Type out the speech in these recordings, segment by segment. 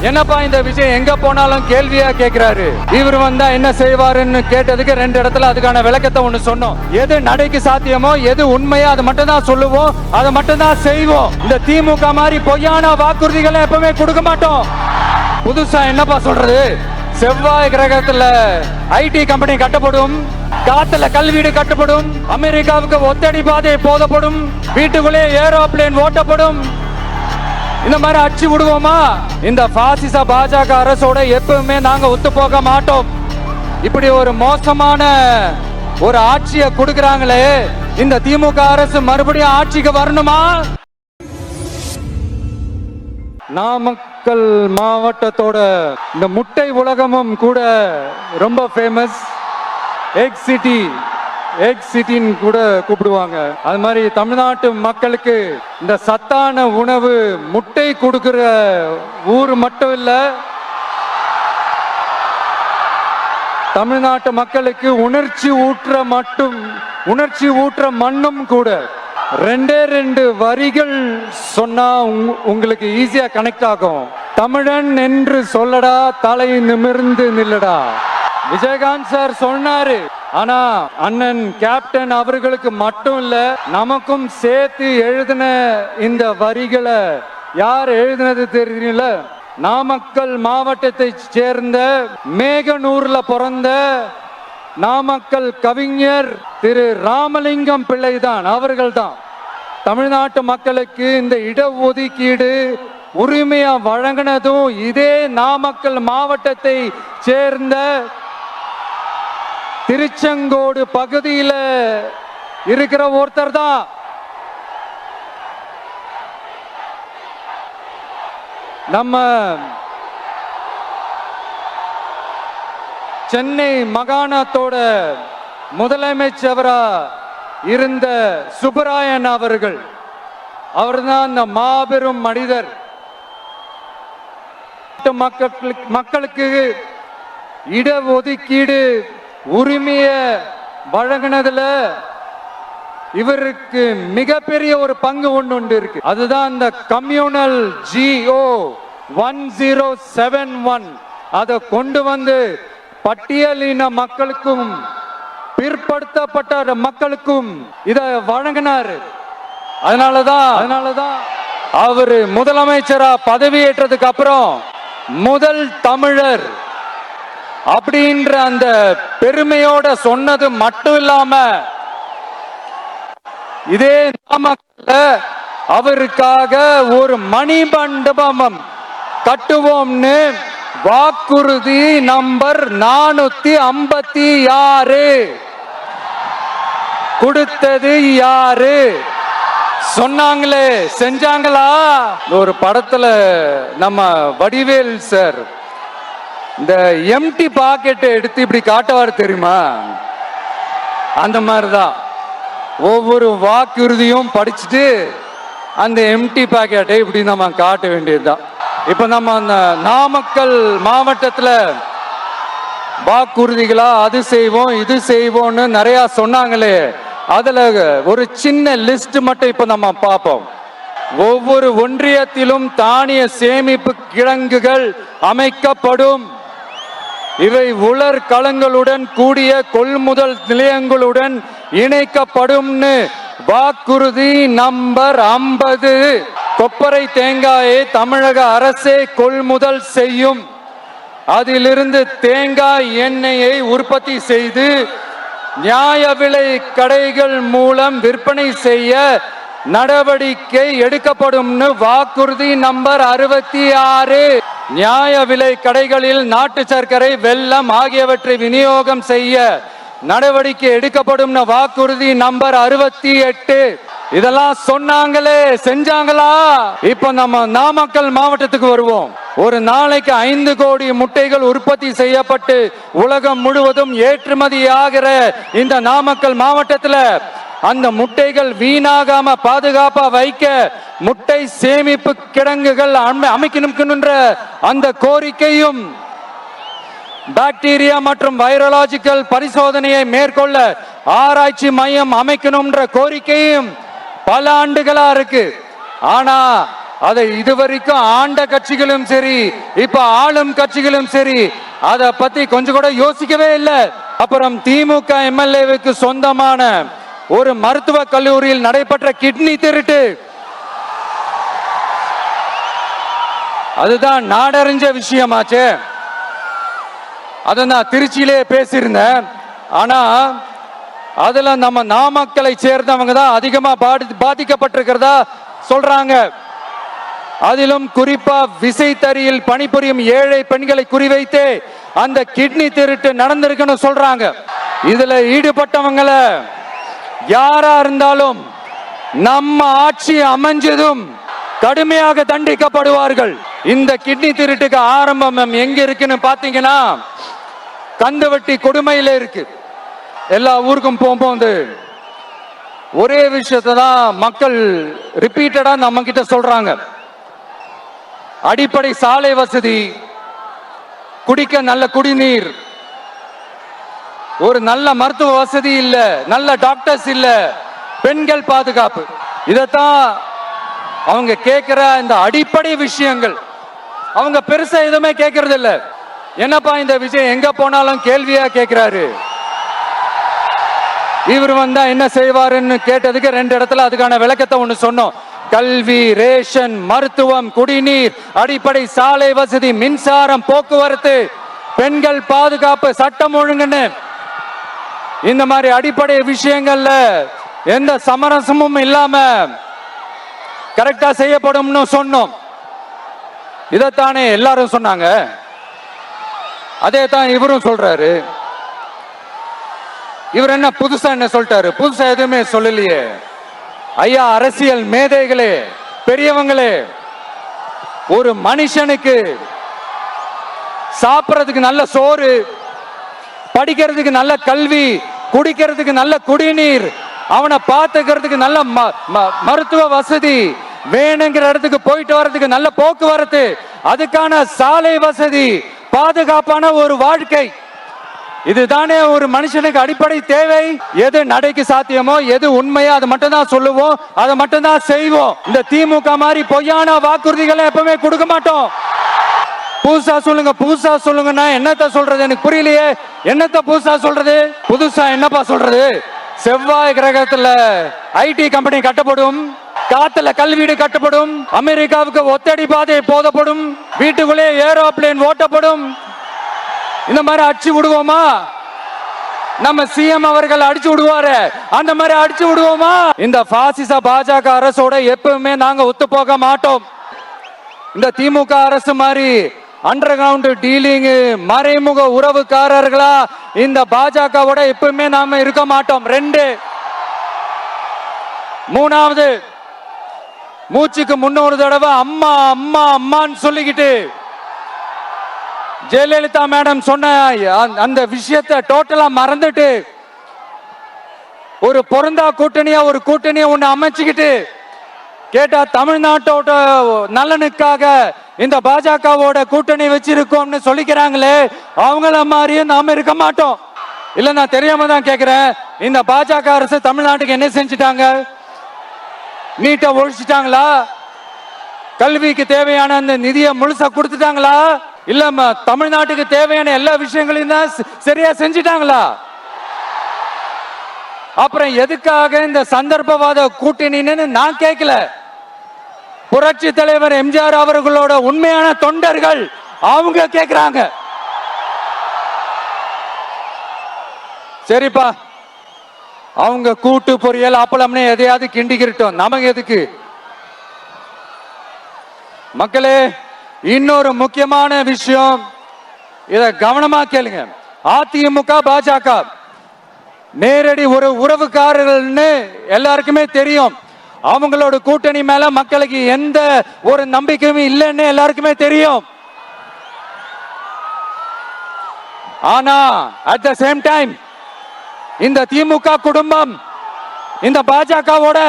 என்னப்பா இந்த விஷயம் எங்க போனாலும் கேள்வியா கேக்குறாரு. இவர் வந்தா என்ன செய்வாருன்னு கேட்டதுக்கு 2 இடத்துல அதுக்கான விளக்கத்தை ஒண்ணு சொன்னோம். எது நடைக்கு சாத்தியமோ, எது உண்மையோ அதை மட்டும் தான் சொல்லுவோம், அதை மட்டும் தான் செய்வோம். இந்த திமுக மாதிரி பொய்யான வாக்குறுதிகளை எப்பவுமே கொடுக்க மாட்டோம். புதுசா என்னப்பா சொல்றது? செவ்வாய் கிரகத்துல ஐடி கம்பெனி கட்டப்படும், காத்துல கல்வீடு கட்டப்படும், அமெரிக்காவுக்கு ஒத்தடி பாதை போதப்படும், வீட்டுக்குள்ளே ஏரோப்ளேன் ஓட்டப்படும். இந்த மாதிரி அடிச்சு விடுவோமா? இந்த பாசிச பாஜக அரசோட எப்பவுமே நாங்க ஒத்து போக மாட்டோம். இப்படி ஒரு மோசமான ஒரு ஆட்சியை கொடுக்கறாங்களே, இந்த திமுக அரசு மறுபடியும் ஆட்சிக்கு வரணுமா? நாமக்கல் மாவட்டத்தோட இந்த முட்டை உலகமும் கூட ரொம்ப ஃபேமஸ். எக் சிட்டி, எக் சிட்டின்னு கூட கூப்பிடுவாங்க. அது மாதிரி தமிழ்நாட்டு மக்களுக்கு இந்த சத்தான உணவு முட்டை கொடுக்கிற ஊர் மட்டும் இல்ல, தமிழ்நாட்டு மக்களுக்கு உணர்ச்சி ஊற்ற மண்ணும் கூட. 2 வரிகள் சொன்னா உங்களுக்கு ஈஸியா கனெக்ட் ஆகும். தமிழன் என்று சொல்லடா, தலை நிமிர்ந்து நில்லடா. விஜயகாந்த் சார் சொன்னாரு. ஆனா அண்ணன் கேப்டன் அவர்களுக்கு மட்டும் இல்ல, நமக்கும் சேர்த்து எழுதின இந்த வரிகளை யார் எழுதினது தெரியல. நாமக்கல் மாவட்டத்தை சேர்ந்த மேகனூர்ல பிறந்த நாமக்கல் கவிஞர் திரு ராமலிங்கம் பிள்ளை தான், அவர்கள் தான். தமிழ்நாட்டு மக்களுக்கு இந்த இடஒதுக்கீடு உரிமையா வழங்கினதும் இதே நாமக்கல் மாவட்டத்தை சேர்ந்த திருச்செங்கோடு பகுதியில் இருக்கிற ஒருத்தர் தான். நம்ம சென்னை மாகாணத்தோட முதலமைச்சரா இருந்த சுப்பராயன் அவர்கள், அவர்தான் அந்த மாபெரும் மனிதர். மக்களுக்கு இடஒதுக்கீடு உரிமைய வழங்கினதுல இவருக்கு மிகப்பெரிய ஒரு பங்கு ஒன்று இருக்கு. அதுதான் இந்த கம்யூனல் GO 1071 அதை கொண்டு வந்து பட்டியலின மக்களுக்கும் பிற்படுத்தப்பட்ட மக்களுக்கும் இத வழங்கினார். அதனாலதான் அவரு முதலமைச்சரா பதவியேற்றதுக்கு அப்புறம் முதல் தமிழர் அப்படின்ற அந்த பெருமையோட சொன்னது மட்டும் இல்லாம, இதே நாமக்கல்ல அவருக்காக ஒரு மணிமண்டபம் கட்டுவோம்னு வாக்குறுதி நம்பர் 456 கொடுத்தது யாரு? சொன்னாங்களே, செஞ்சாங்களா? ஒரு படத்துல நம்ம வடிவேல் சார் இந்த எம்டி பாக்கெட்டை எடுத்து இப்படி காட்டுவார் தெரியுமா? அந்த மாதிரிதான் ஒவ்வொரு வாக்குறுதியும் படிச்சுட்டு அந்த எம்டி பாக்கெட்டை இப்படி நம்ம காட்ட வேண்டியதுதான். இப்ப நம்ம அந்த நாமக்கல் மாவட்டத்துல வாக்குறுதிகளா அது செய்வோம் இது செய்வோம்னு நிறைய சொன்னாங்களே, அதுல ஒரு சின்ன லிஸ்ட் மட்டும் இப்ப நம்ம பார்ப்போம். ஒவ்வொரு ஒன்றியத்திலும் தானிய சேமிப்பு கிடங்குகள் அமைக்கப்படும். இவை உலர் களங்களுடன் கூடிய கொள்முதல் நிலையங்களுடன் இணைக்கப்படும். வாக்குறுதி நம்பர் 50. கொப்பரை தேங்காயை தமிழக அரசே கொள்முதல் செய்யும். அதிலிருந்து தேங்காய் எண்ணெயை உற்பத்தி செய்து நியாய விலை கடைகள் மூலம் விற்பனை செய்ய நடவடிக்கை எடுக்கப்படும். வாக்குறுதி நம்பர் 66. நியாய விலை கடைகளில் நாட்டு சர்க்கரை, வெல்லம் ஆகியவற்றை விநியோகம் செய்ய நடவடிக்கை எடுக்கப்படும். வாக்குறுதி நம்பர் 68. இதெல்லாம் சொன்னாங்களே, செஞ்சாங்களா? இப்ப நம்ம நாமக்கல் மாவட்டத்துக்கு வருவோம். ஒரு நாளைக்கு 5 கோடி முட்டைகள் உற்பத்தி செய்யப்பட்டு உலகம் முழுவதும் ஏற்றுமதி ஆகிற இந்த நாமக்கல் மாவட்டத்தில் அந்த முட்டைகள் வீணாகாம பாதுகாப்பா வைக்க முட்டை சேமிப்பு கிடங்குகள் அமைக்கணும்ன்ற அந்த கோரிக்கையும், பாக்டீரியா மற்றும் வைரலாஜிக்கல் பரிசோதனையை மேற்கொள்ள ஆராய்ச்சி மையம் அமைக்கணும்ன்ற கோரிக்கையும் பல ஆண்டுகளா இருக்கு. ஆனா அதை இதுவரைக்கும் ஆண்ட கட்சிகளும் சரி, இப்ப ஆளும் கட்சிகளும் சரி, அத பத்தி கொஞ்சம் கூட யோசிக்கவே இல்லை. அப்புறம் திமுக எம்எல்ஏவுக்கு சொந்தமான ஒரு மருத்துவ கல்லூரியில் நடைபெற்ற கிட்னி திருட்டு, அதுதான் நாடறிஞ்ச விஷயமாச்சு. அத நான் திருச்சியிலே பேசியிருந்தேன். ஆனா அதுல நம்ம நாமக்கலை சேர்ந்தவங்க தான் அதிகமா பாதிக்கப்பட்டிருக்கிறதா சொல்றாங்க. அதிலும் குறிப்பா விசைத்தறியில் பணிபுரியும் ஏழை பெண்களை குறிவைத்து அந்த கிட்னி திருட்டு நடந்திருக்குன்னு சொல்றாங்க. இதுல ஈடுபட்டவங்கள யாரா இருந்தாலும் நம்ம ஆட்சி அமைஞ்சதும் கடுமையாக தண்டிக்கப்படுவார்கள். இந்த கிட்னி திருட்டுக்கு ஆரம்பம் எங்க இருக்குன்னு பாத்தீங்கன்னா கந்துவட்டி கொடுமையில இருக்கு. எல்லா ஊருக்கும் போகும்போது ஒரே விஷயத்தை தான் மக்கள் ரிப்பீட்டடா நம்ம கிட்ட சொல்றாங்க. அடிப்படை சாலை வசதி, குடிக்க நல்ல குடிநீர், ஒரு நல்ல மருத்துவ வசதி இல்ல, நல்ல டாக்டர்ஸ் இல்ல, பெண்கள் பாதுகாப்பு. இதத்தான் அவங்க கேட்கிற இந்த அடிப்படை விஷயங்கள். அவங்க பெருசா எதுவுமே கேட்கறது இல்ல. என்னப்பா இந்த விஷயம் எங்க போனாலும் கேள்வியா கேட்கிறாரு. இவர் வந்தா என்ன செய்வாருன்னு கேட்டதுக்கு ரெண்டு இடத்துல அதுக்கான விளக்கத்தை ஒண்ணு சொன்னோம். கல்வி, ரேஷன், மருத்துவம், குடிநீர், அடிப்படை சாலை வசதி, மின்சாரம், போக்குவரத்து, பெண்கள் பாதுகாப்பு, சட்டம் ஒழுங்குன்னு இந்த மாதிரி அடிப்படை விஷயங்கள்ல எந்த சமரசமும் இல்லாம கரெக்டா செய்யப்படும்னு சொன்னோம். இதத்தானே எல்லாரும் சொன்னாங்க. அதே தான் இவரும் சொல்றாரு. இவர் என்ன புதுசா என்ன சொல்லிட்டாரு? புதுசா எதுவுமே சொல்லலையே. ஐயா, அரசியல் மேதைகளே, பெரியவங்களே, ஒரு மனுஷனுக்கு சாப்பிடறதுக்கு நல்ல சோறு, படிக்கிறதுக்கு நல்ல கல்வி, குடிக்கிறதுக்கு நல்ல குடிநீர், அவனை பார்த்துக்கிறதுக்கு நல்ல மருத்துவ வசதி, வேணுங்கிற இடத்துக்கு போயிட்டு வர்றதுக்கு நல்ல போக்குவரத்து, அதுக்கான சாலை வசதி, பாதுகாப்பான ஒரு வாழ்க்கை, இதுதானே ஒரு மனுஷனுக்கு அடிப்படை தேவை. எது நடைக்கு சாத்தியமோ, எது உண்மையோ அதை மட்டும் தான் சொல்லுவோம், அதை மட்டும் தான் செய்வோம். இந்த திமுக மாதிரி பொய்யான வாக்குறுதிகளை எப்பவுமே கொடுக்க மாட்டோம். புதுசா சொல்லுங்க, புதுசா சொல்லுங்கன்னா என்னத்த சொல்றது எனக்கு புரியலையே. என்னத்த புதுசா சொல்றது? புதுசா என்னப்பா சொல்றது? செவ்வாய் கிரகத்துல ஐடி கம்பெனி கட்டப்படும், காத்துல கல்வீடு கட்டப்படும், அமெரிக்காவுக்கு ஒத்தடி பாதை போதப்படும், வீட்டுக்குள்ளே ஏரோப்ளேன் ஓட்டப்படும். இந்த மாதிரி அடிச்சு விடுவோமா? நம்ம சிஎம் அவர்கள் அடிச்சு விடுவாரு, அந்த மாதிரி அடிச்சு விடுவோமா? இந்த பாசிச பாஜக அரசோட எப்பவுமே நாங்க ஒத்து போக மாட்டோம். இந்த திமுக அரசு மாதிரி அண்டர் கிரவுண்ட் டீலிங், மறைமுக உறவுக்காரர்களா இந்த பாஜகவோட எப்பவுமே நாம இருக்க மாட்டோம். ரெண்டு. மூணாவது, மூச்சுக்கு முன்னொரு தடவை அம்மா அம்மா அம்மான்னு சொல்லிக்கிட்டு ஜெயலலிதா மேடம் சொன்ன அந்த விஷயத்தை டோட்டலா மறந்துட்டு ஒரு பொருந்தா கூட்டணியா ஒரு கூட்டணியை ஒண்ணு அமைச்சுக்கிட்டு கேட்டா தமிழ்நாட்டோட நலனுக்காக இந்த பாஜகவோட கூட்டணி வச்சிருக்கோம்னு சொல்லிக்கிறாங்களே, அவங்கள மாதிரியும் நாம இருக்க மாட்டோம். இல்ல, நான் தெரியாம தான் கேக்குறேன். இந்த பாஜக அரசு தமிழ்நாட்டுக்கு என்ன செஞ்சுட்டாங்க? நீட்டை ஒழிச்சிட்டாங்களா? கல்விக்கு தேவையான அந்த நிதியை முழுசா கொடுத்துட்டாங்களா? இல்ல தமிழ்நாட்டுக்கு தேவையான எல்லா விஷயங்களையும் தான் சரியா செஞ்சுட்டாங்களா? அப்புறம் எதுக்காக இந்த சந்தர்ப்பவாத கூட்டணின்னு நான் கேட்கல. புரட்சி தலைவர் எம்ஜிஆர் அவர்களோட உண்மையான தொண்டர்கள் அவங்க கேட்கிறாங்க. சரிப்பா, அவங்க கூட்டு பொரியல் அப்பளம்னு எதையாவது கிண்டிக்கிட்டோம், நமக்கு எதுக்கு? மக்களே, இன்னொரு முக்கியமான விஷயம், இத கவனமா கேளுங்க. அதிமுக பாஜக நேரடி ஒரு உறவுக்காரர்கள்னு எல்லாருக்குமே தெரியும். அவங்களோட கூட்டணி மேல மக்களுக்கு எந்த ஒரு நம்பிக்கையும் இல்லைன்னு எல்லாருக்குமே தெரியும். ஆனா அட் த சேம் டைம் இந்த திமுக குடும்பம் இந்த பாஜகவோட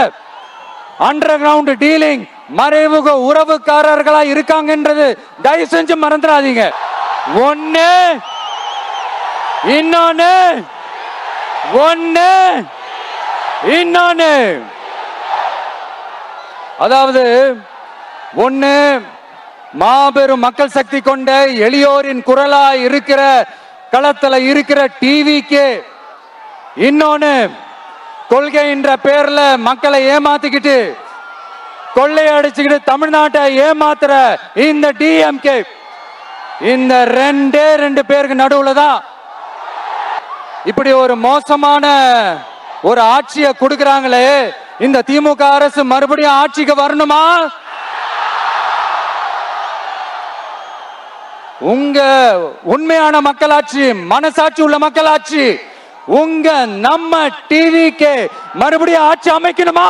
அண்டர் கிரவுண்ட் டீலிங், மறைமுக உறவுக்காரர்களா இருக்காங்கன்றது தயவு செஞ்சு மறந்துடாதீங்க. ஒண்ணு இன்னொன்னு அதாவது ஒண்ணு, மாபெரும் மக்கள் சக்தி கொண்ட எளியோரின் குரலா இருக்கிற களத்துல இருக்கிற டிவிக்கு, இன்னொன்னு கொள்கை என்ற பேர்ல மக்களை ஏமாத்திக்கிட்டு கொள்ளையடிச்சுக்கிட்டு தமிழ்நாட்டை ஏமாத்துற இந்த டிஎம்கே. இந்த ரெண்டு பேருக்கு நடுவுல தான் இப்படி ஒரு மோசமான ஒரு ஆட்சியை கொடுக்கறாங்களே. இந்த திமுக அரசு மறுபடியும் ஆட்சிக்கு வரணுமா? உங்க உண்மையான மக்களாட்சி, மனசாட்சி உள்ள மக்களாட்சி, உங்க நம்ம டிவிக்கு மறுபடியும் ஆட்சி அமைக்கணுமா?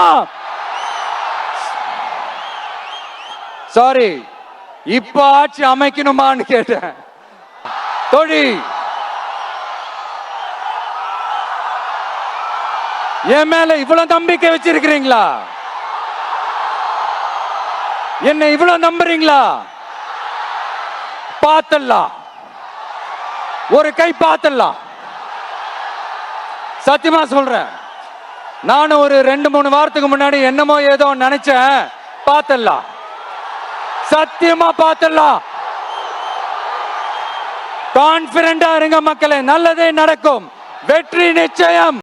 சாரி, இப்ப ஆட்சி அமைக்கணுமான்னு கேட்டேன். தோழி, என் மேல இவ்வளவு நம்பிக்கை வச்சிருக்கிறீங்களா? என்ன இவ்வளவு நம்புறீங்களா? பார்த்தலாம், ஒரு கை பார்த்தலாம். சத்தியமா சொல்றேன், நானும் ஒரு 2-3 வாரத்துக்கு முன்னாடி என்னமோ ஏதோ நினைச்சேன். பார்த்தலாம், சத்தியமா பார்த்தலாம். கான்பிடண்டா இருங்க மக்களே, நல்லதே நடக்கும், வெற்றி நிச்சயம்.